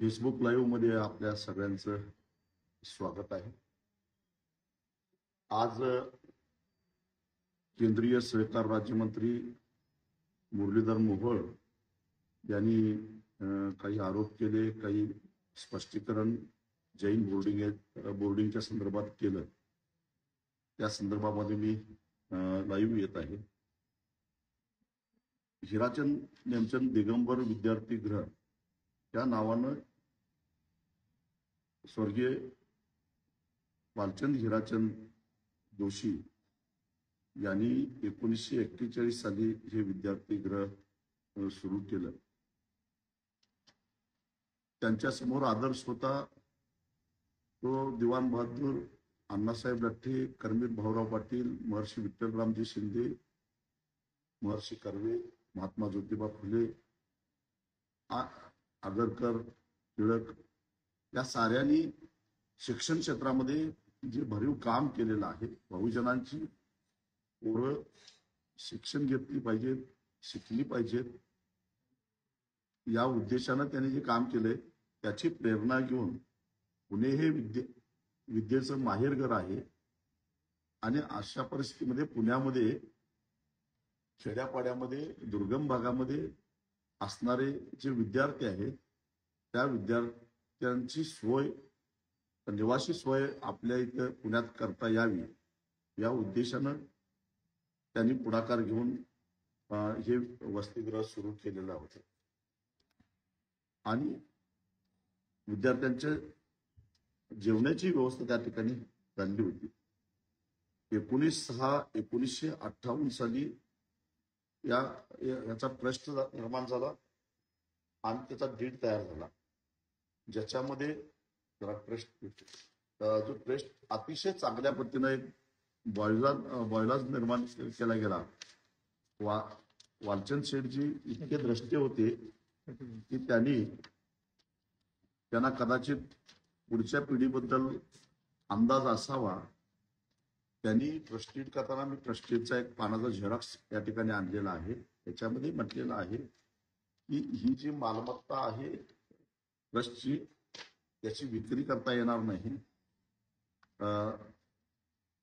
Facebook live मध्ये आपल्या सगळ्यांचं स्वागत आहे। आज केंद्रीय सहकार राज्यमंत्री मुरलीधर मोहोळ यांनी काही आरोप केले, काही स्पष्टीकरण जैन बोर्डिंगच्या संदर्भात केलं। त्या संदर्भामध्ये मी लाईव्ह येत आहे। हिराचंद नेमचंद दिगंबर विद्यार्थी गृह या नावानं स्वर्गीय वालचंद हिराचंद जोशी यांनी 1941 साली हे विद्यार्थी गृह सुरू केलं। त्यांच्या समोर आदर्श होता तो दिवाण बहादूर अण्णासाहेब लठ्ठे, कर्मवीर भाऊराव पाटील, महर्षी विठ्ठलरामजी शिंदे, महर्षी कर्वे, महात्मा ज्योतिबा फुले, आगरकर, टिळक या साऱ्यांनी शिक्षण क्षेत्रामध्ये जे भरीव काम केलेलं आहे। बहुजनांची पोरं शिक्षण घेतली पाहिजेत, शिकली पाहिजेत या उद्देशानं त्यांनी जे काम केलंय त्याची प्रेरणा घेऊन पुणे हे विद्येचं माहेरघर आहे। आणि अशा परिस्थितीमध्ये पुण्यामध्ये खेड्यापाड्यामध्ये दुर्गम भागामध्ये असणारे जे विद्यार्थी आहेत त्या विद्यार्थ्यांची सोय, निवासी सोय आपल्या इथं पुण्यात करता यावी या उद्देशानं त्यांनी पुढाकार घेऊन हे वसतिगृह सुरू केलेलं होतं। आणि विद्यार्थ्यांच्या जेवणाची व्यवस्था त्या ठिकाणी झाली होती। 19/6/1958 साली याचा ट्रस्ट निर्माण झाला आणि त्याचा डीड तयार झाला, ज्याच्यामध्ये जो ट्रस्ट अतिशय चांगल्या पद्धतीने एक बॉयलाज निर्माण केला गेला। वालचंद शेठजी इतके द्रष्टे होते की त्यांना कदाचित पुढच्या पिढीबद्दल अंदाज असावा। त्यांनी ट्रस्टीड करताना मी ट्रस्टीडचा एक पानाचा झेरॉक्स या ठिकाणी आणलेला आहे। त्याच्यामध्ये म्हटलेलं आहे की ही जी मालमत्ता आहे ट्रस्टची याची विक्री करता येणार नाही,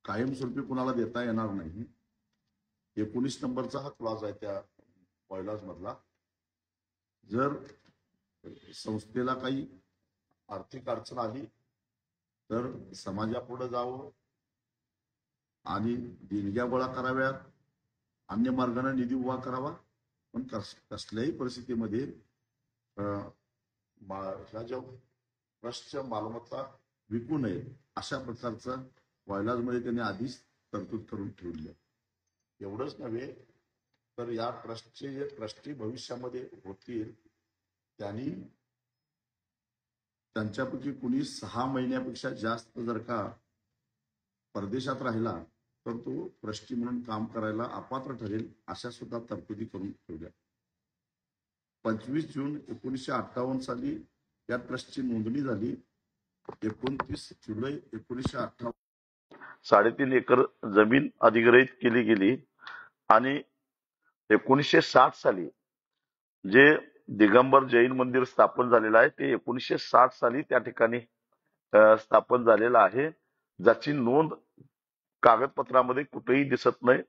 कायमस्वरूपी कुणाला देता येणार नाही। 19 नंबरचा हा क्लॉज आहे त्या बॉयलाज मधला। जर संस्थेला काही आर्थिक अडचण आली तर समाजापुढे जावं आणि देणग्या गोळा कराव्यात, अन्य मार्गाने निधी उभा करावा, पण कसल्याही परिस्थितीमध्ये ह्या ज्या ट्रस्टच्या मालमत्ता विकू नये अशा प्रकारचा बॉयलाजमध्ये त्यांनी आधीच तरतूद करून ठेवली आहे। एवढंच नव्हे तर या ट्रस्टचे जे ट्रस्टी भविष्यामध्ये होतील त्यांनी त्यांच्यापैकी कुणी 6 महिन्यापेक्षा जास्त जर का परदेशात राहिला तर तो ट्रस्टी म्हणून काम करायला अपात्र ठरेल अशा सुद्धा तरतुदी करून ठेवल्या। 25 जून 1958 साली या ट्रस्टची नोंदणी झाली। 29 जुलै 1958 3.5 एकर जमीन अधिग्रहित केली गेली आणि 1960 साली जे दिगंबर जैन मंदिर स्थापन झालेलं आहे ते 1960 साली त्या ठिकाणी स्थापन झालेलं आहे, ज्याची नोंद कागदपत्रामध्ये कुठेही दिसत नाही,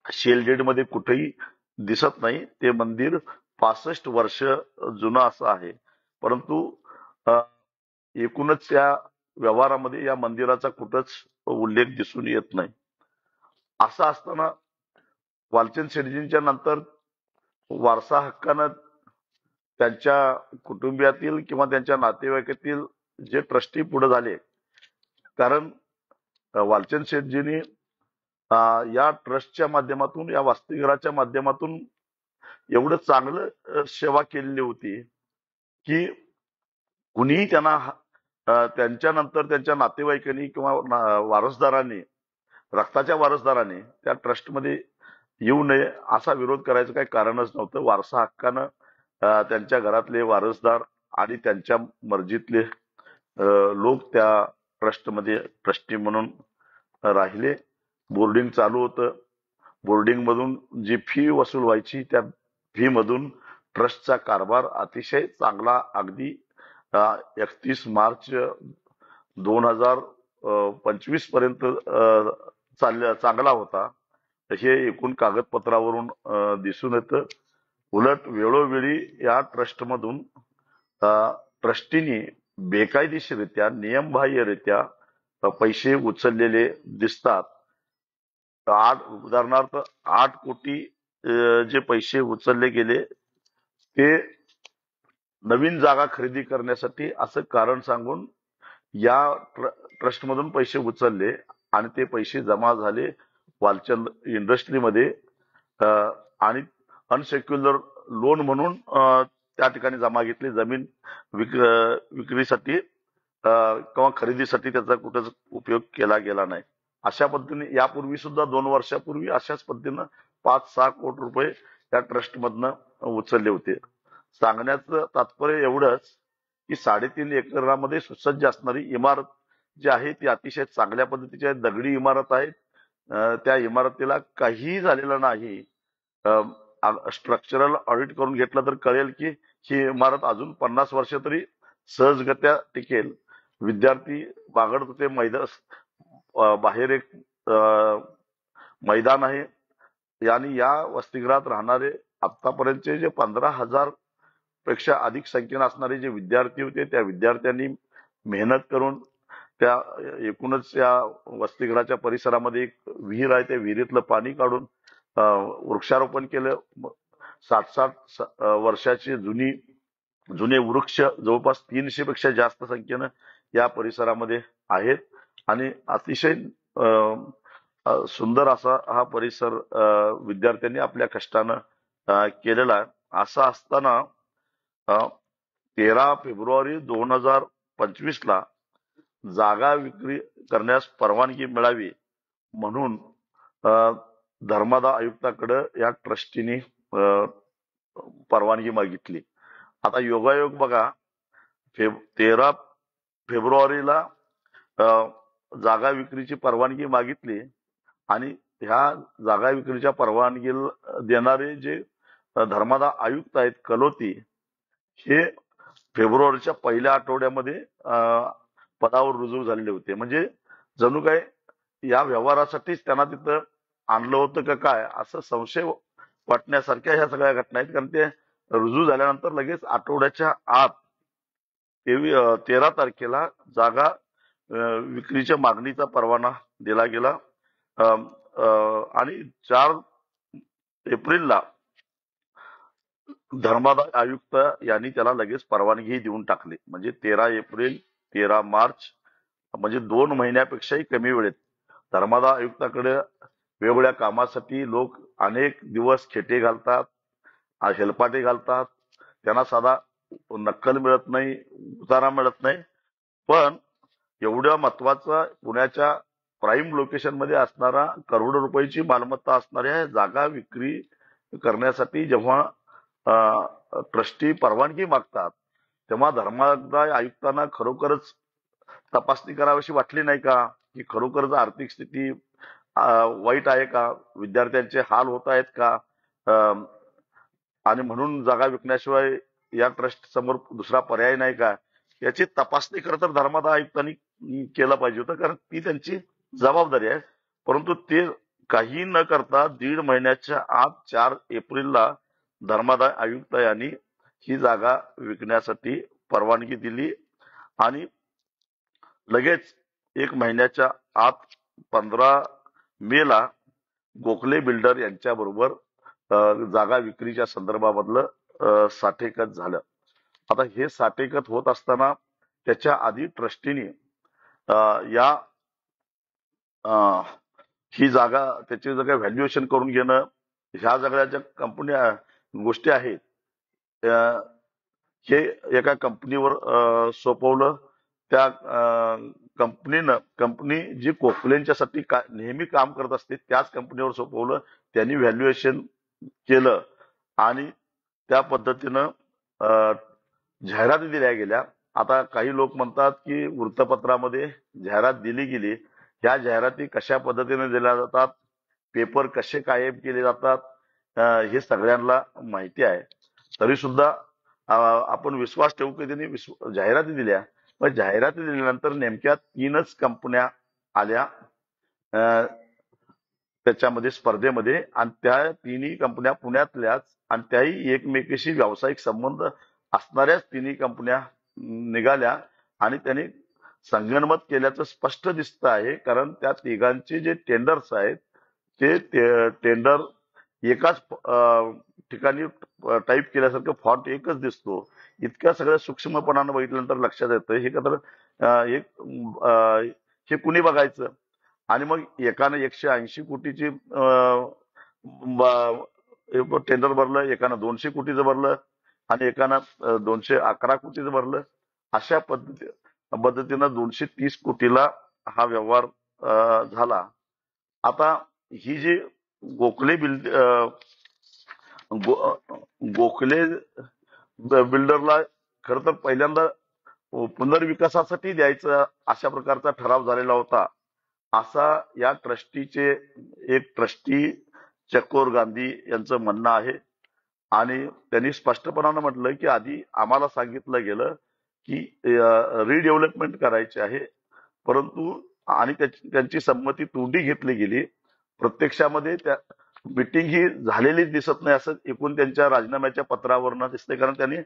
शेलडेड मध्ये कुठेही दिसत नाही। ते मंदिर 65 वर्ष जुनं असं आहे, परंतु एकूणच या व्यवहारामध्ये या मंदिराचा कुठंच उल्लेख दिसून येत नाही। असं असताना वालचंद शेठजींच्या नंतर वारसा हक्कानं त्यांच्या कुटुंबियातील किंवा त्यांच्या नातेवाईकातील जे ट्रस्टी पुढे झाले, कारण वालचंद शेठजींनी या ट्रस्टच्या माध्यमातून, या वसतिगृहाच्या माध्यमातून एवढं चांगलं सेवा केलेली होती की कुणीही त्यांना त्यांच्यानंतर त्यांच्या नातेवाईकांनी किंवा वारसदारांनी, रक्ताच्या वारसदारांनी त्या ट्रस्टमध्ये येऊ नये असा विरोध करायचं काही कारणच नव्हतं। वारसा हक्कानं त्यांच्या घरातले वारसदार आणि त्यांच्या मर्जीतले लोक त्या ट्रस्टमध्ये ट्रस्टी म्हणून राहिले। बोर्डिंग चालू होतं, बोर्डिंग मधून जी फी वसूल व्हायची त्या फी मधून ट्रस्टचा कारभार अतिशय चांगला, अगदी 31 मार्च 2025 पर्यंत चांगला होता, हे एकूण कागदपत्रावरून दिसून येतं. उलट वेळोवेळी या ट्रस्टमधून ट्रस्टीनी बेकायदेशीररित्या नियमबाह्यरित्या पैसे उचललेले दिसतात. उदाहरणार्थ 8 कोटी जे पैसे उचलले गेले ते नवीन जागा खरेदी करण्यासाठी असं कारण सांगून या ट्रस्टमधून पैसे उचलले आणि ते पैसे जमा झाले वालचंद इंडस्ट्रीमध्ये आणि अनसेक्युलर लोन म्हणून त्या ठिकाणी जमा घेतली. जमीन विक्रीसाठी किंवा खरेदीसाठी त्याचा कुठेच उपयोग केला गेला नाही. अशा पद्धतीने यापूर्वी सुद्धा 2 वर्षापूर्वी अशाच पद्धतीनं 5-6 कोटी रुपये त्या ट्रस्टमधनं उचलले होते. सांगण्याचं तात्पर्य एवढंच की 3.5 एकरामध्ये सुसज्ज असणारी इमारत जी आहे ती अतिशय चांगल्या पद्धतीची आहे. दगडी इमारत आहे. त्या इमारतीला काहीही झालेलं नाही. स्ट्रक्चरल ऑडिट करून घेतलं तर कळेल की ही इमारत अजून 50 वर्ष तरी सहजगत्या टिकेल. विद्यार्थी बागडत होते. बाहेर एक मैदान आहे आणि या वसतिगृहात राहणारे आतापर्यंतचे जे 15,000 पेक्षा अधिक संख्येनं असणारे जे विद्यार्थी होते त्या विद्यार्थ्यांनी मेहनत करून त्या एकूणच या वसतिगृहाच्या परिसरामध्ये एक विहीर आहे, त्या विहिरीतलं पाणी काढून वृक्षारोपण केलं. 60-60 वर्षाचे जुने वृक्ष जवळपास 300 पेक्षा जास्त संख्येनं या परिसरामध्ये आहेत आणि अतिशय सुंदर असा हा परिसर विद्यार्थ्यांनी आपल्या कष्टानं केलेला आहे. असं असताना 13 फेब्रुवारी 2025 ला जागा विक्री करण्यास परवानगी मिळावी म्हणून धर्मादा आयुक्ताकडे या ट्रस्टीने परवानगी मागितली. आता योगायोग बघा, 13 फेब्रुवारीला जागा विक्रीची परवानगी मागितली आणि ह्या जागा विक्रीच्या परवानगी देणारे जे धर्मादा आयुक्त आहेत कलोती, हे फेब्रुवारीच्या पहिल्या आठवड्यामध्ये पदावर रुजू झालेले होते. म्हणजे जणू काय या व्यवहारासाठीच त्यांना तिथं आणलं होतं का काय असं संशय वाटण्यासारख्या ह्या सगळ्या घटना आहेत. कारण ते रुजू झाल्यानंतर लगेच आठवड्याच्या आत 13 तारखेला जागा विक्रीच्या मागणीचा परवाना दिला गेला आणि 4 एप्रिलला धर्मादाय आयुक्त यांनी त्याला लगेच परवानगी देऊन टाकली. म्हणजे 13 एप्रिल 13 मार्च म्हणजे 2 महिन्यापेक्षाही कमी वेळेत धर्मादाय आयुक्ताकडे वेगवेगळ्या कामासाठी लोक अनेक दिवस खेटे घालतात, हेलपाटे घालतात. त्यांना साधा नक्कल मिळत नाही, उतारा मिळत नाही. पण एवढ्या महत्वाचा पुण्याच्या प्राईम लोकेशन मध्ये असणारा करोडो रुपयाची मालमत्ता असणाऱ्या जागा विक्री करण्यासाठी जेव्हा ट्रस्टी परवानगी मागतात तेव्हा धर्मादाय आयुक्तांना खरोखरच तपासणी करावीशी वाटली नाही का की खरोखरच आर्थिक स्थिती वाईट आहे का, विद्यार्थ्यांचे हाल होत आहेत का, आणि म्हणून जागा विकण्याशिवाय या ट्रस्ट समोर दुसरा पर्याय नाही का, याची तपासणी खरं तर धर्मादाय आयुक्तांनी केलं पाहिजे होतं. कारण ती त्यांची जबाबदारी आहे. परंतु ते काही न करता 1.5 महिन्याच्या आत 4 एप्रिलला धर्मादाय आयुक्त यांनी ही जागा विकण्यासाठी परवानगी दिली आणि लगेच 1 महिन्याच्या आत 15 मेला गोखले बिल्डर यांच्याबरोबर जागा विक्रीच्या संदर्भामधलं साठेकत झालं. आता हे साठेकत होत असताना त्याच्या आधी ट्रस्टीने या ही जागा त्याची जर काही व्हॅल्युएशन करून घेणं, ह्या सगळ्या ज्या कंपन्या गोष्टी आहेत हे एका कंपनीवर सोपवलं. त्या कंपनी जी कोकलेंच्यासाठी नेहमी काम करत असते त्याच कंपनीवर सोपवलं. त्यांनी व्हॅल्युएशन केलं आणि त्या पद्धतीनं जाहिराती दिल्या गेल्या. आता काही लोक म्हणतात की वृत्तपत्रामध्ये जाहिरात दिली गेली, ह्या जाहिराती कशा पद्धतीने दिल्या जातात, पेपर कसे कायम केले जातात हे सगळ्यांना माहिती आहे. तरी सुद्धा आपण विश्वास ठेवू की त्यांनी जाहिराती दिल्या. मग जाहिराती दिल्यानंतर नेमक्या 3च कंपन्या आल्या त्याच्यामध्ये स्पर्धेमध्ये, आणि त्या तिन्ही कंपन्या पुण्यातल्याच, आणि त्याही एकमेकीशी व्यावसायिक संबंध असणाऱ्याच तिन्ही कंपन्या निघाल्या. आणि त्यांनी संगनमत केल्याचं स्पष्ट दिसत आहे, कारण त्या तिघांचे जे टेंडर्स आहेत ते टेंडर एकाच ठिकाणी टाईप केल्यासारखं फॉन्ट एकच दिसतो. इतक्या सगळ्या सूक्ष्मपणानं बघितल्यानंतर लक्षात येतं हे तर एक हे कुणी बघायचं. आणि मग एकानं 180 कोटीची टेंडर भरलं, एकानं 200 कोटीचं भरलं, आणि एकानं 211 कोटीचं भरलं. अशा पद्धतीनं 230 कोटीला हा व्यवहार झाला. आता ही जी गोखले गोखले बिल्डरला खर तर पहिल्यांदा पुनर्विकासासाठी द्यायचा अशा प्रकारचा ठराव झालेला होता, असा या ट्रस्टीचे एक ट्रस्टी चकोर गांधी यांचं म्हणणं आहे. आणि त्यांनी स्पष्टपणानं म्हटलं की आधी आम्हाला सांगितलं गेलं की रिडेव्हलपमेंट करायची आहे, परंतु आणि त्यांची संमती तोंडी घेतली गेली. प्रत्यक्षामध्ये त्या मिटिंग ही झालेली दिसत नाही असं एकूण त्यांच्या राजीनाम्याच्या पत्रावरनं दिसते, कारण त्यांनी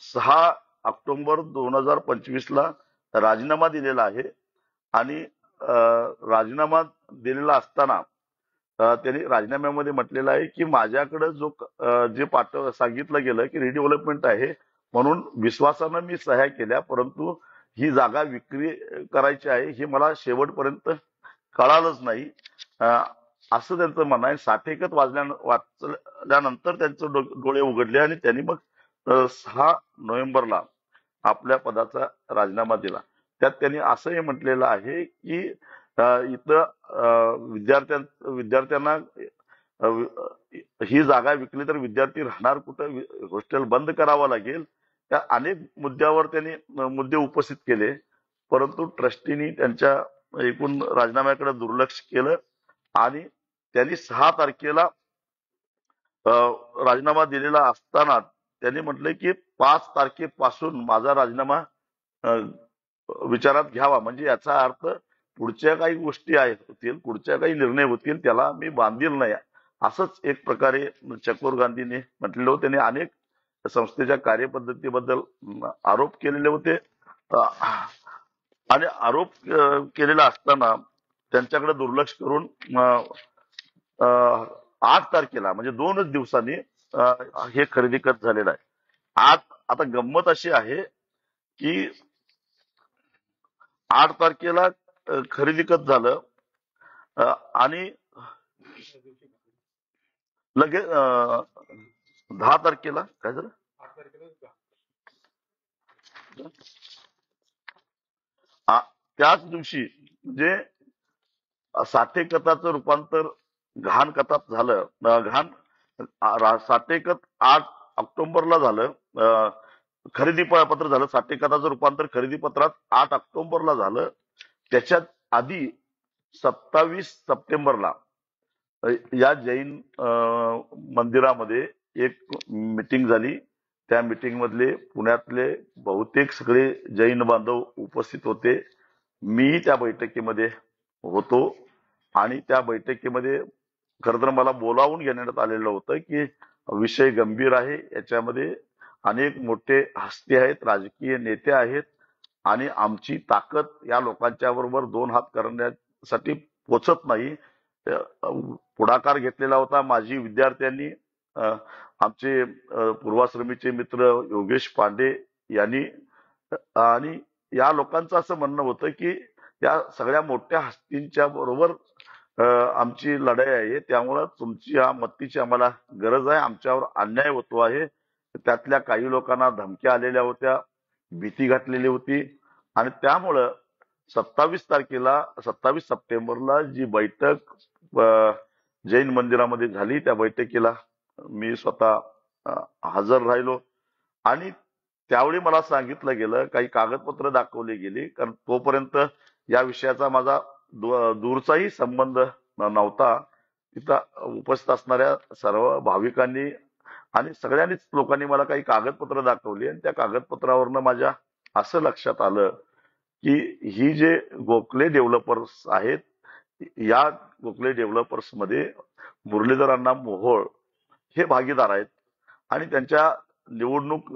6 ऑक्टोबर 2025 ला राजीनामा दिलेला आहे. आणि राजीनामा दिलेला असताना त्यांनी राजीनाम्यामध्ये म्हटलेलं आहे की माझ्याकडे जे सांगितलं गेलं की रिडेव्हलपमेंट आहे म्हणून विश्वासानं मी सह्या केल्या, परंतु ही जागा विक्री करायची आहे हे मला शेवटपर्यंत कळालंच नाही, असं त्यांचं म्हणणं आहे. 60 एकत वाचल्यानंतर त्यांचे डोळे उघडले आणि त्यांनी मग 6 नोव्हेंबरला आपल्या पदाचा राजीनामा दिला. त्यात त्यांनी असंही म्हटलेलं आहे की इथं विद्यार्थ्यांना ही जागा विकली तर विद्यार्थी राहणार कुठं, हॉस्टेल बंद करावं लागेल, त्या अनेक मुद्द्यावर त्यांनी मुद्दे उपस्थित केले. परंतु ट्रस्टीनी त्यांच्या एकूण राजीनाम्याकडे दुर्लक्ष केलं आणि त्यांनी 6 तारखेला राजीनामा दिलेला असताना त्यांनी म्हटलं की 5 तारखेपासून माझा राजीनामा विचारात घ्यावा, म्हणजे याचा अर्थ पुढच्या काही गोष्टी होतील, पुढच्या काही निर्णय होतील त्याला मी बांधील नाही, असंच एक प्रकारे चकोर गांधीने म्हटलेलं होतं. त्यांनी अनेक संस्थेच्या कार्यपद्धतीबद्दल आरोप केलेले होते आणि आरोप केलेला असताना त्यांच्याकडे दुर्लक्ष करून 8 तारखेला म्हणजे 2च दिवसांनी हे खरेदी खत झालेलं आहे. आता गंमत अशी आहे की 8 तारखेला खरेदी खत झालं आणि लगेच 10 तारखेला काय झालं, त्याच दिवशी म्हणजे साठे खताचं रूपांतर घाण खतात झालं. साठे खत 8 ऑक्टोबरला झालं, खरेदी पत्र झालं. साठे खताचं रूपांतर खरेदी पत्रात 8 ऑक्टोबरला झालं. त्याच्यात आधी 27 सप्टेंबरला या जैन मंदिरामध्ये एक मीटिंग झाली. त्या मीटिंग मधले पुण्यातले बहुतेक सगळे जैन बांधव उपस्थित होते. मी त्या बैठकीमध्ये होतो आणि त्या बैठकीमध्ये खरं तर मला बोलावून घेण्यात आलेलं होतं की विषय गंभीर आहे, याच्यामध्ये अनेक मोठे हस्ती आहेत, राजकीय नेते आहेत आणि आमची ताकद या लोकांच्या बरोबर 2 हात करण्यासाठी पोचत नाही. पुढाकार घेतलेला होता माजी विद्यार्थ्यांनी, आमचे पूर्वाश्रमीचे मित्र योगेश पांडे यांनी. आणि या लोकांचं असं म्हणणं होतं की या सगळ्या मोठ्या हस्तींच्या बरोबर आमची लढाई आहे, त्यामुळं तुमची या मतीची आम्हाला गरज आहे, आमच्यावर अन्याय होतो आहे. त्यातल्या काही लोकांना धमक्या आलेल्या होत्या, भीती घातलेली होती आणि त्यामुळं 27 सप्टेंबरला जी बैठक जैन मंदिरामध्ये झाली त्या बैठकीला मी स्वतः हजर राहिलो. आणि त्यावेळी मला सांगितलं गेलं, काही कागदपत्र दाखवली गेली, कारण तोपर्यंत या विषयाचा माझा दूरचाही संबंध नव्हता. तिथं उपस्थित असणाऱ्या सर्व भाविकांनी आणि सगळ्यांनीच लोकांनी मला काही कागदपत्र दाखवली आणि त्या कागदपत्रावरनं माझ्या असं लक्षात आलं की ही जे गोखले डेव्हलपर्स आहेत, या गोखले डेव्हलपर्स मध्ये मुरलीधर अण्णा मोहोळ हे भागीदार आहेत आणि त्यांच्या निवडणूक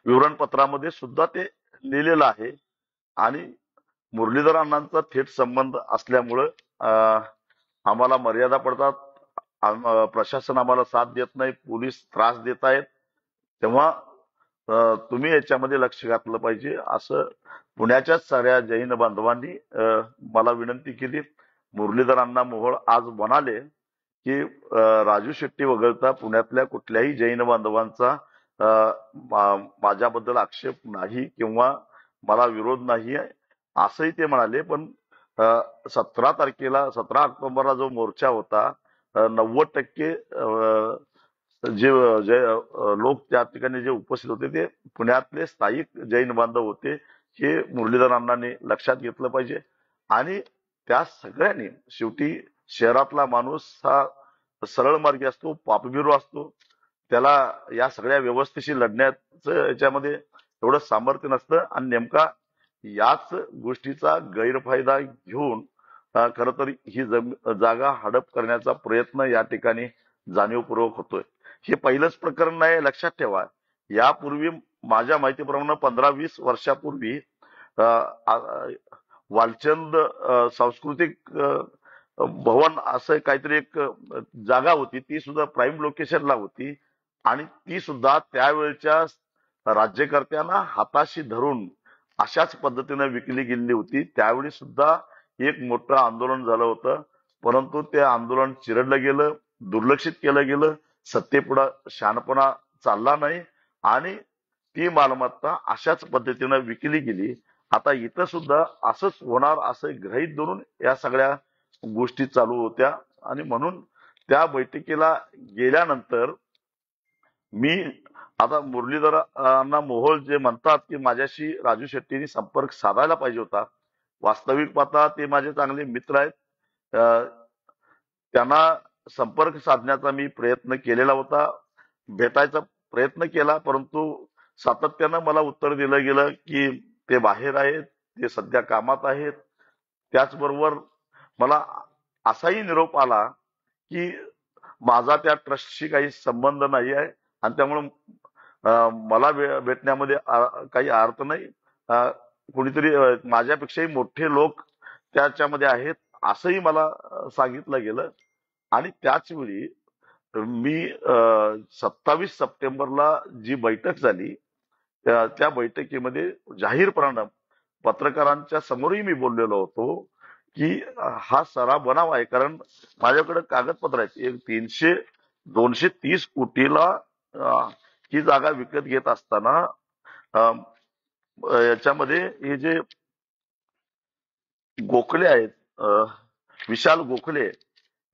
विवरणपत्रामध्ये सुद्धा ते लिहिलेलं आहे. आणि मुरलीधर अण्णांचा थेट संबंध असल्यामुळं आम्हाला मर्यादा पडतात. प्रशासन आम्हाला साथ देत नाही, पोलीस त्रास देत आहेत. तेव्हा तुम्ही याच्यामध्ये लक्ष घातलं पाहिजे असं पुण्याच्याच साऱ्या जैन बांधवांनी मला विनंती केली. मुरलीधर अण्णा मोहोळ आज म्हणाले की राजू शेट्टी वगळता पुण्यातल्या कुठल्याही जैन बांधवांचा माझ्याबद्दल आक्षेप नाही किंवा मला विरोध नाही आहे असंही ते म्हणाले. पण 17 ऑक्टोबरला जो मोर्चा होता 90% जे जे लोक त्या ठिकाणी जे उपस्थित होते ते पुण्यातले स्थायिक जैन बांधव होते. हे मुरलीधर अण्णांनी लक्षात घेतलं पाहिजे. आणि त्या सगळ्यांनी शेवटी शहरातला माणूस हा सरळ मार्गी असतो, पापभिरू असतो. त्याला या सगळ्या व्यवस्थेशी लढण्याचं याच्यामध्ये एवढं सामर्थ्य नसतं आणि नेमका याच गोष्टीचा गैरफायदा घेऊन खरं तर ही जागा हडप करण्याचा प्रयत्न या ठिकाणी जाणीवपूर्वक होतोय. हे पहिलंच प्रकरण नाही, लक्षात ठेवा. यापूर्वी माझ्या माहितीप्रमाणे 15-20 वर्षापूर्वी वालचंद सांस्कृतिक भवन असं काहीतरी एक जागा होती, ती सुद्धा प्राईम लोकेशनला होती आणि ती सुद्धा त्यावेळच्या राज्यकर्त्यांना हाताशी धरून अशाच पद्धतीने विकली गेली होती. त्यावेळी सुद्धा एक मोठं आंदोलन झालं होतं, परंतु ते आंदोलन चिरडलं गेलं, दुर्लक्षित केलं गेलं. सत्तेपुढे शहाणपणा चालला नाही आणि ती मालमत्ता अशाच पद्धतीने विकली गेली. आता इथं सुद्धा असंच होणार असं गृहीत धरून या सगळ्या गोष्टी चालू होत्या आणि म्हणून त्या बैठकीला गेल्यानंतर मी आता मुरलीधरांना मोहोळ जे म्हणतात की माझ्याशी राजू शेट्टींनी संपर्क साधायला पाहिजे होता. वास्तविक पाहता ते माझे चांगले मित्र आहेत. त्यांना संपर्क साधण्याचा मी प्रयत्न केलेला होता, भेटायचा प्रयत्न केला, परंतु सातत्यानं मला उत्तर दिलं गेलं की ते बाहेर आहेत, ते सध्या कामात आहेत. त्याचबरोबर मला असाही निरोप आला की माझा त्या ट्रस्टशी काही संबंध नाही आहे आणि त्यामुळे मला भेटण्यामध्ये काही अर्थ नाही. कुणीतरी माझ्यापेक्षाही मोठे लोक त्याच्यामध्ये आहेत असंही मला सांगितलं गेलं. आणि त्याच वेळी मी 27 सप्टेंबरला जी बैठक झाली त्या बैठकीमध्ये जाहीरपणानं पत्रकारांच्या समोरही मी बोललेलो होतो की हा सराव बनावा आहे. कारण माझ्याकडे कागदपत्र आहेत. एक 230 कोटीला ही जागा विकत घेत असताना याच्यामध्ये हे जे गोखले आहेत, विशाल गोखले,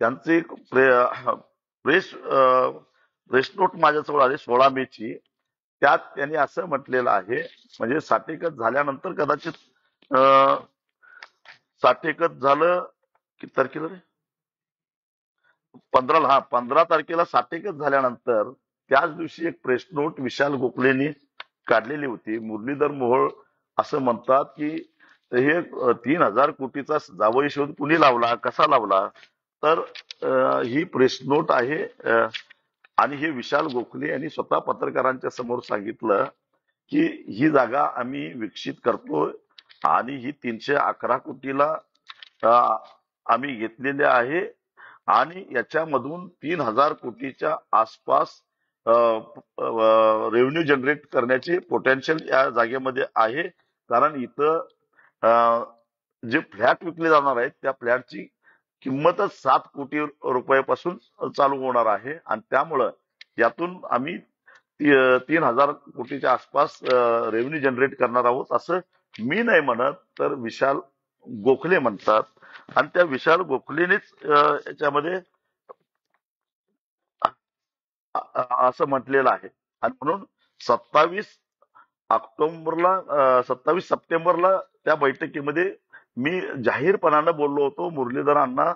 त्यांचे प्रेस प्रेस नोट माझ्याजवळ आले 16 मेची. त्यात त्यांनी असं म्हटलेलं आहे, म्हणजे साठेकत झाल्यानंतर कदाचित 60 झालं किती तारखेला रे, 15ला, 15 तारखेला 60 झाल्यानंतर त्याच दिवशी एक प्रेस नोट विशाल गोखलेंनी काढलेली होती. मुरलीधर मोहोळ असं म्हणतात की हे 3,000 कोटीचा जावई शोध कुणी लावला, कसा लावला. तर ही प्रेस नोट आहे आणि हे विशाल गोखले यांनी स्वतः पत्रकारांच्या समोर सांगितलं की ही जागा आम्ही विकसित करतो आणि ही 311 कोटीला आम्ही घेतलेली आहे आणि याच्यामधून 3,000 कोटीच्या आसपास रेव्हेन्यू जनरेट करण्याचे पोटेन्शियल या जागेमध्ये आहे. कारण इथं जे फ्लॅट विकले जाणार आहेत त्या फ्लॅटची किंमतच 7 कोटी रुपयापासून चालू होणार आहे आणि त्यामुळं यातून आम्ही 3,000 कोटीच्या आसपास रेव्हेन्यू जनरेट करणार आहोत असं मी नाही म्हणत, तर विशाल गोखले म्हणतात. आणि त्या विशाल गोखलेनेच याच्यामध्ये असं म्हटलेलं आहे. आणि म्हणून 27 सप्टेंबरला त्या बैठकीमध्ये मी जाहीरपणानं बोललो होतो, मुरलीधर अण्णा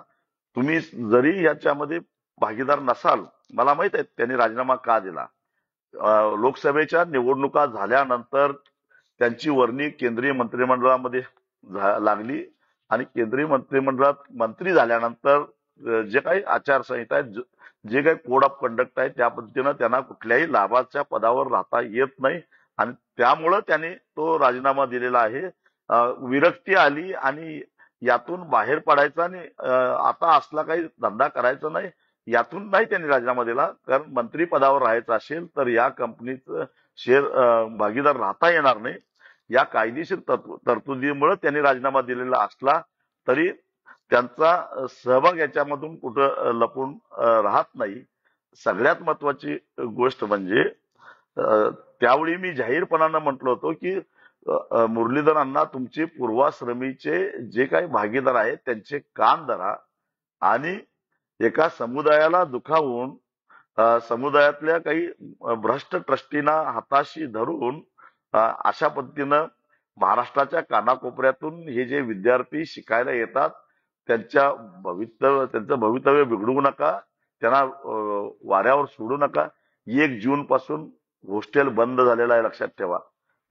तुम्ही जरी याच्यामध्ये भागीदार नसाल, मला माहित आहे त्यांनी राजीनामा का दिला. लोकसभेच्या निवडणुका झाल्यानंतर त्यांची वर्णी केंद्रीय मंत्रिमंडळामध्ये लागली आणि केंद्रीय मंत्रिमंडळात मंत्री झाल्यानंतर जे काही आचारसंहिता आहे, जे काही कोड ऑफ कंडक्ट आहे, त्या पद्धतीनं त्यांना कुठल्याही लाभाच्या पदावर राहता येत नाही आणि त्यामुळं त्यांनी तो राजीनामा दिलेला आहे. विरक्ती आली आणि यातून बाहेर पडायचा आणि आता असला काही धंदा करायचा नाही, यातून नाही त्यांनी राजीनामा दिला. कारण मंत्री पदावर राहायचं असेल तर या कंपनीचं भागीदार राहता येणार नाही. या कायदेशीर तरतुदीमुळे त्यांनी राजीनामा दिलेला असला तरी त्यांचा सहभाग याच्यामधून कुठं लपून राहत नाही. सगळ्यात महत्वाची गोष्ट म्हणजे त्यावेळी मी जाहीरपणानं म्हटलो होतो की मुरलीधर अण्णा, तुमचे पूर्वाश्रमीचे जे काही भागीदार आहेत त्यांचे कान धरा आणि एका समुदायाला दुखावून समुदायातल्या काही भ्रष्ट ट्रस्टींना हाताशी धरून अशा पद्धतीनं महाराष्ट्राच्या कानाकोपऱ्यातून हे जे विद्यार्थी शिकायला येतात त्यांचं भवितव्य बिघडवू नका, त्यांना वाऱ्यावर सोडू नका. 1 जून पासून हॉस्टेल बंद झालेलं आहे, लक्षात ठेवा.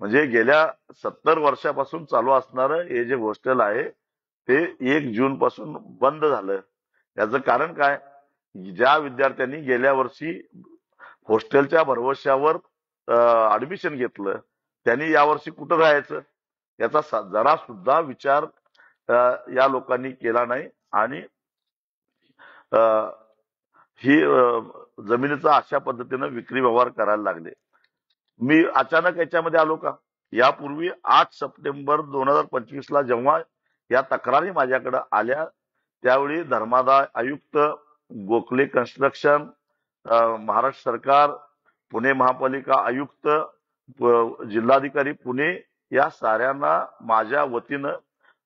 म्हणजे गेल्या 70 वर्षापासून चालू असणारं हे जे हॉस्टेल आहे ते 1 जून पासून बंद झालं. याचं कारण काय? ज्या विद्यार्थ्यांनी गेल्या वर्षी हॉस्टेलच्या भरवशावर ऍडमिशन घेतलं त्यांनी यावर्षी कुठं राहायचं याचा जरा सुद्धा विचार या लोकांनी केला नाही आणि ही जमिनीचा अशा पद्धतीनं विक्री व्यवहार करायला लागले. मी अचानक याच्यामध्ये आलो का? यापूर्वी 8 सप्टेंबर 2025 ला जेव्हा या तक्रारी माझ्याकडे आल्या त्यावेळी धर्मादाय आयुक्त, गोखले कन्स्ट्रक्शन, महाराष्ट्र सरकार, पुणे महापालिका आयुक्त, जिल्हाधिकारी पुणे या साऱ्यांना माझ्या वतीनं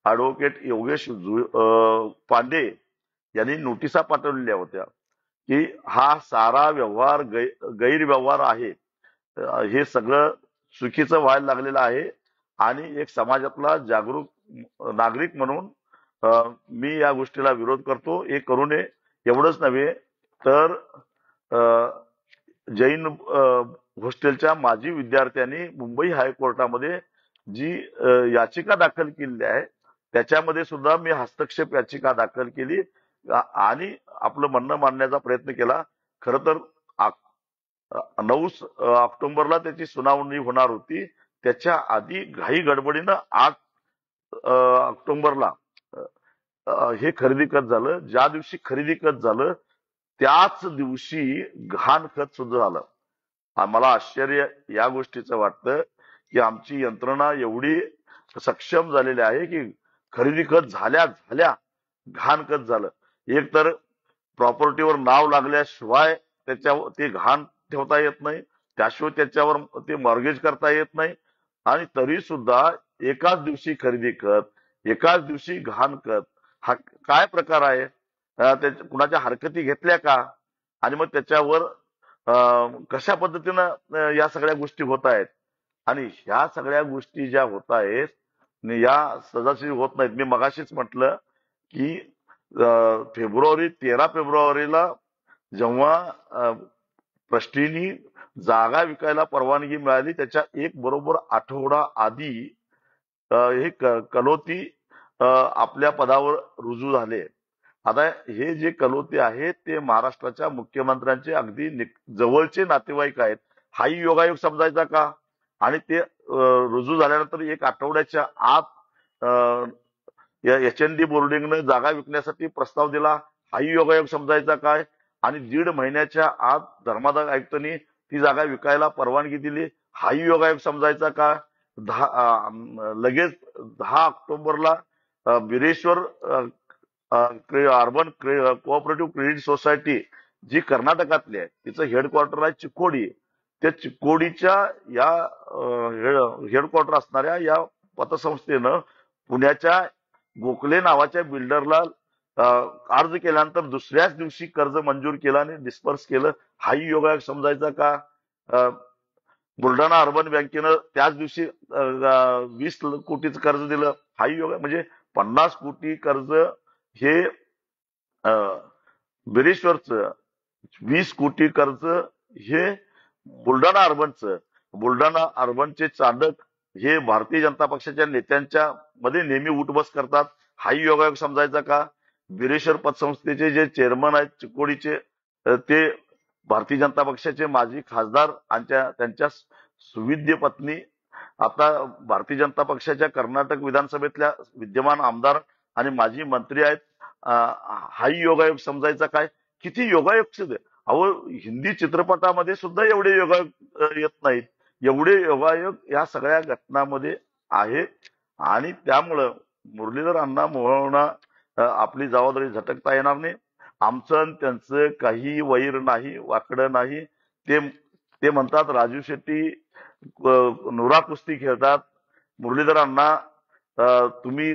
ऍडव्होकेट योगेश पांडे यांनी नोटिसा पाठवलेल्या होत्या की हा सारा व्यवहार गैरव्यवहार आहे, हे सगळं चुकीचं व्हायला लागलेलं आहे आणि एक समाजातला जागरूक नागरिक म्हणून मी या गोष्टीला विरोध करतो. हे करू नये. एवढंच नव्हे तर जैन हॉस्टेलच्या माजी विद्यार्थ्यांनी मुंबई हायकोर्टामध्ये जी याचिका दाखल केलेली आहे त्याच्यामध्ये सुद्धा मी हस्तक्षेप याचिका दाखल केली आणि आपलं म्हणणं मांडण्याचा प्रयत्न केला. खरं तर 9 ऑक्टोबरला त्याची सुनावणी होणार होती. त्याच्या आधी घाई गडबडीनं 8 ऑक्टोबरला हे खरेदी खत झालं. ज्या दिवशी खरेदी खत झालं त्याच दिवशी घाण खत सुद्धा झालं. मला आश्चर्य या गोष्टीचं वाटतं की आमची यंत्रणा एवढी सक्षम झालेली आहे की खरेदी खत झाल्या झाल्या घाण खत झालं. एक तर प्रॉपर्टीवर नाव लागल्याशिवाय त्याच्यावर ते घाण ठेवता येत नाही, त्याशिवाय त्याच्यावर ते मॉर्गेज करता येत नाही आणि तरी सुद्धा एकाच दिवशी खरेदी खत, एकाच दिवशी घाण खत, हा काय प्रकार आहे? कुणाच्या हरकती घेतल्या का? आणि मग त्याच्यावर कशा पद्धतीनं या सगळ्या गोष्टी होत आहेत आणि ह्या सगळ्या गोष्टी ज्या होत आहेत या सहजासहजी होत नाहीत. मी मगाशीच म्हटलं की 13 फेब्रुवारीला जेव्हा ट्रस्टीनी जागा विकायला परवानगी मिळाली त्याच्या बरोबर आठवडा आधी हे कलोती आपल्या पदावर रुजू झाले. आता हे जे कलोते आहेत ते महाराष्ट्राच्या मुख्यमंत्र्यांचे अगदी जवळचे नातेवाईक आहेत. हाही योगायोग समजायचा का? आणि ते रुजू झाल्यानंतर 1 आठवड्याच्या आत HND बोर्डिंगने जागा विकण्यासाठी प्रस्ताव दिला, हाही योगायोग समजायचा काय? आणि 1.5 महिन्याच्या आत धर्मादाय आयुक्तांनी ती जागा विकायला परवानगी दिली, हाही योगायोग समजायचा का? लगेच 10 ऑक्टोबरला बिरेश्वर अर्बन कोऑपरेटिव्ह क्रेडिट सोसायटी जी कर्नाटकातली आहे तिचं हेडक्वार्टर आहे चिक्कोडी. त्या चिक्कोडीच्या या हेडक्वार्टर असणाऱ्या या पतसंस्थेनं पुण्याच्या गोखले नावाच्या बिल्डरला अर्ज केल्यानंतर दुसऱ्याच दिवशी कर्ज मंजूर केलं आणि डिस्पर्स केलं, हाही योगायोग समजायचा का? बुलढाणा अर्बन बँकेनं त्याच दिवशी 20 कोटीचं कर्ज दिलं, हाही योगायोग. म्हणजे 50 कोटी कर्ज हे बिरेश्वरचं 20 कोटी कर्ज हे बुलढाणा अर्बनचे चालक हे भारतीय जनता पक्षाच्या नेत्यांच्या मध्ये नेहमी उठबस करतात. हाही योगायोग समजायचा का? बिरेश्वर पतसंस्थेचे जे चेअरमन आहेत चिकोडीचे, ते भारतीय जनता पक्षाचे माजी खासदार आणि त्यांच्या सुविद्य पत्नी आता भारतीय जनता पक्षाच्या कर्नाटक विधानसभेतल्या विद्यमान आमदार आणि माजी मंत्री आहेत. हाही योगायोग समजायचा काय? किती योगायोग! अहो, हिंदी चित्रपटामध्ये सुद्धा एवढे योगायोग येत नाहीत. एवढे योगायोग या सगळ्या घटनांमध्ये आहेत. आणि त्यामुळं मुरलीधर अण्णा मोहोळना आपली जबाबदारी झटकता येणार नाही. आमचं आणि त्यांचं काही वैर नाही, वाकडं नाही. ते ते म्हणतात राजू शेट्टी नुरा कुस्ती खेळतात. मुरलीधर अण्णा, तुम्ही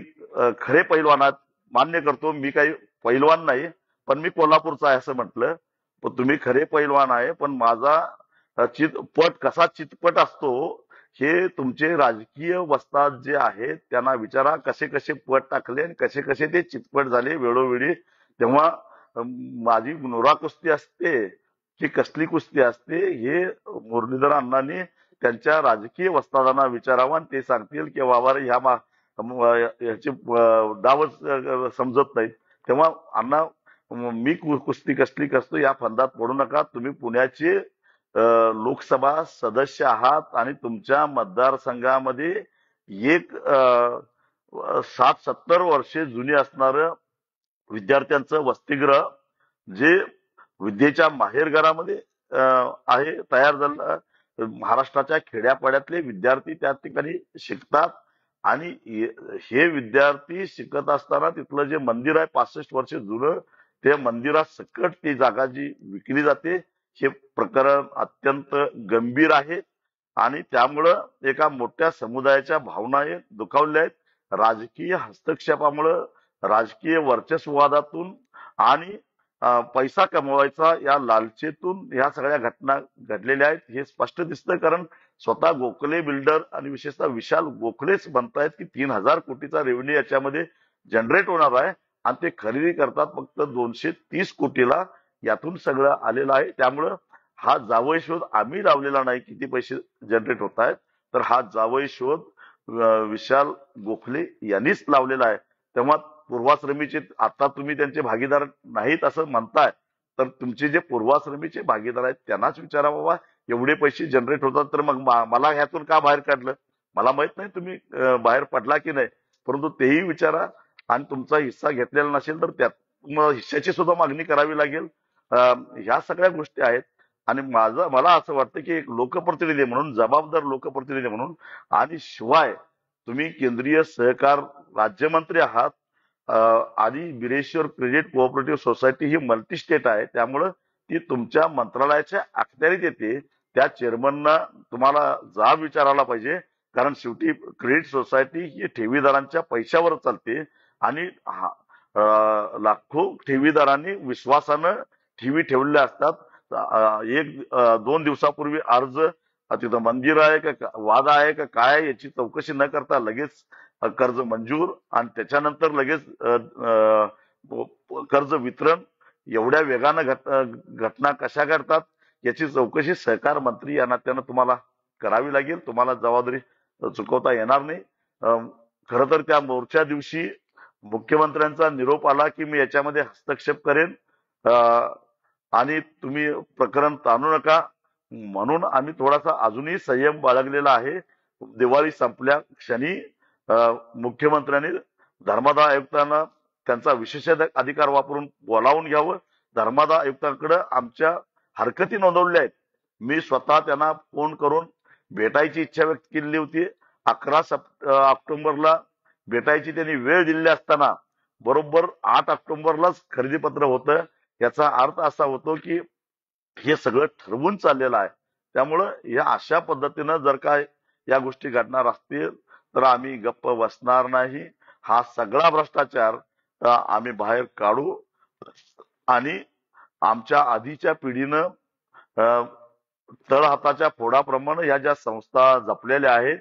खरे पैलवान आहात, मान्य करतो. मी काही पैलवान नाही, पण मी कोल्हापूरचा आहे असं म्हटलं. पण तुम्ही खरे पैलवान आहे, पण माझा चितपट कसा चितपट असतो हे तुमचे राजकीय वस्ताद जे आहेत त्यांना विचारा. कसे कसे पट टाकले आणि कसे कसे ते चितपट झाले वेळोवेळी. तेव्हा माझी नुरा कुस्ती असते की कसली कुस्ती असते हे मुरलीधर अण्णांनी त्यांच्या राजकीय वस्तादांना विचारावं आणि ते सांगतील की बाबा ह्याचे डावच समजत नाहीत. तेव्हा अण्णा, मी कुस्ती कसली कसतो या फंदात पडू नका. तुम्ही पुण्याचे लोकसभा सदस्य आहात आणि तुमच्या मतदारसंघामध्ये एक 60-70 वर्षे जुनी असणारं विद्यार्थ्यांचं वसतिगृह जे विद्येच्या माहेरघरामध्ये आहे तयार झालं. महाराष्ट्राच्या खेड्यापाड्यातले विद्यार्थी त्या ठिकाणी शिकतात आणि हे विद्यार्थी शिकत असताना तिथलं जे मंदिर आहे 65 वर्ष जुनं, त्या मंदिरात सकट ती जागा जी विकली जाते, हे प्रकरण अत्यंत गंभीर आहे. आणि त्यामुळं एका मोठ्या समुदायाच्या भावना दुखावल्या आहेत. राजकीय हस्तक्षेपामुळं, राजकीय वर्चस्ववादातून आणि पैसा कमवायचा या लालचेतून ह्या सगळ्या घटना घडलेल्या आहेत हे स्पष्ट दिसतं. कारण स्वतः गोखले बिल्डर आणि विशेषतः विशाल गोखलेच म्हणतायत की 3,000 कोटीचा रेव्हेन्यू याच्यामध्ये जनरेट होणार आहे आणि ते खरेदी करतात फक्त 230 कोटीला. यातून सगळं आलेलं आहे. त्यामुळं हा जावई शोध आम्ही लावलेला नाही किती पैसे जनरेट होत आहेत, तर हा जावई शोध विशाल गोखले यांनीच लावलेला आहे. तेव्हा पूर्वाश्रमीचे आता तुम्ही त्यांचे भागीदार नाहीत असं म्हणताय, तर तुमचे जे पूर्वाश्रमीचे भागीदार आहेत त्यांनाच विचारा बाबा, एवढे पैसे जनरेट होतात तर मग मला ह्यातून का बाहेर काढलं? मला माहित नाही तुम्ही बाहेर पडला की नाही, परंतु तेही विचारा. आणि तुमचा हिस्सा घेतलेला नसेल तर त्यात हिश्श्याची सुद्धा मागणी करावी लागेल. ह्या सगळ्या गोष्टी आहेत. आणि मला असं वाटतं की एक लोकप्रतिनिधी म्हणून, जबाबदार लोकप्रतिनिधी म्हणून, आणि शिवाय तुम्ही केंद्रीय सहकार राज्यमंत्री आहात आणि बिरेश्वर क्रेडिट कोऑपरेटिव्ह सोसायटी ही मल्टी स्टेट आहे, त्यामुळं ती तुमच्या मंत्रालयाच्या अखत्यारीत येते. त्या चेअरमनना तुम्हाला जाब विचारायला पाहिजे. कारण शेवटी क्रेडिट सोसायटी ही ठेवीदारांच्या पैशावर चालते आणि लाखो ठेवीदारांनी विश्वासानं ठेवी ठेवलेल्या असतात. 1-2 दिवसापूर्वी अर्ज, तिथं मंदिर आहे का वाद आहे का काय याची चौकशी न करता लगेच कर्ज मंजूर आणि त्याच्यानंतर लगेच कर्ज वितरण. एवढ्या वेगानं घटना कशा घडतात याची चौकशी सहकार मंत्री या नात्यानं तुम्हाला करावी लागेल. तुम्हाला जबाबदारी चुकवता येणार नाही. खरं तर त्या मोर्चा दिवशी मुख्यमंत्र्यांचा निरोप आला की मी याच्यामध्ये हस्तक्षेप करेन आणि तुम्ही प्रकरण ताणू नका, म्हणून आम्ही थोडासा अजूनही संयम बाळगलेला आहे. दिवाळी संपल्या क्षणी मुख्यमंत्र्यांनी धर्मादाय आयुक्तांना त्यांचा विशेष अधिकार वापरून बोलावून घ्यावं. धर्मादाय आयुक्तांकडे आमच्या हरकती नोंदवल्या आहेत. मी स्वतः त्यांना फोन करून भेटायची इच्छा व्यक्त केली होती. 11 ऑक्टोबरला भेटायची त्यांनी वेळ दिली असताना बरोबर 8 ऑक्टोबरलाच खरेदी पत्र होतं. याचा अर्थ असा होतो की हे सगळं ठरवून चाललेलं आहे. त्यामुळं या अशा पद्धतीनं जर काय या गोष्टी घडणार असतील तर आम्ही गप्प बसणार नाही. हा सगळा भ्रष्टाचार आम्ही बाहेर काढू आणि आमच्या आधीच्या पिढीनं तळहाताच्या फोडाप्रमाणे ह्या ज्या संस्था जपलेल्या आहेत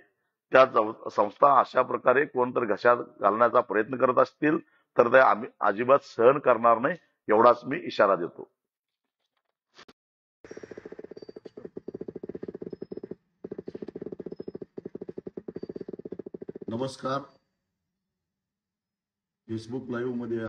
त्या संस्था अशा प्रकारे कोणतरी घशात घालण्याचा प्रयत्न करत असतील तर ते आम्ही अजिबात सहन करणार नाही, एवढाच मी इशारा देतो. नमस्कार. फेसबुक लाईव्ह मध्ये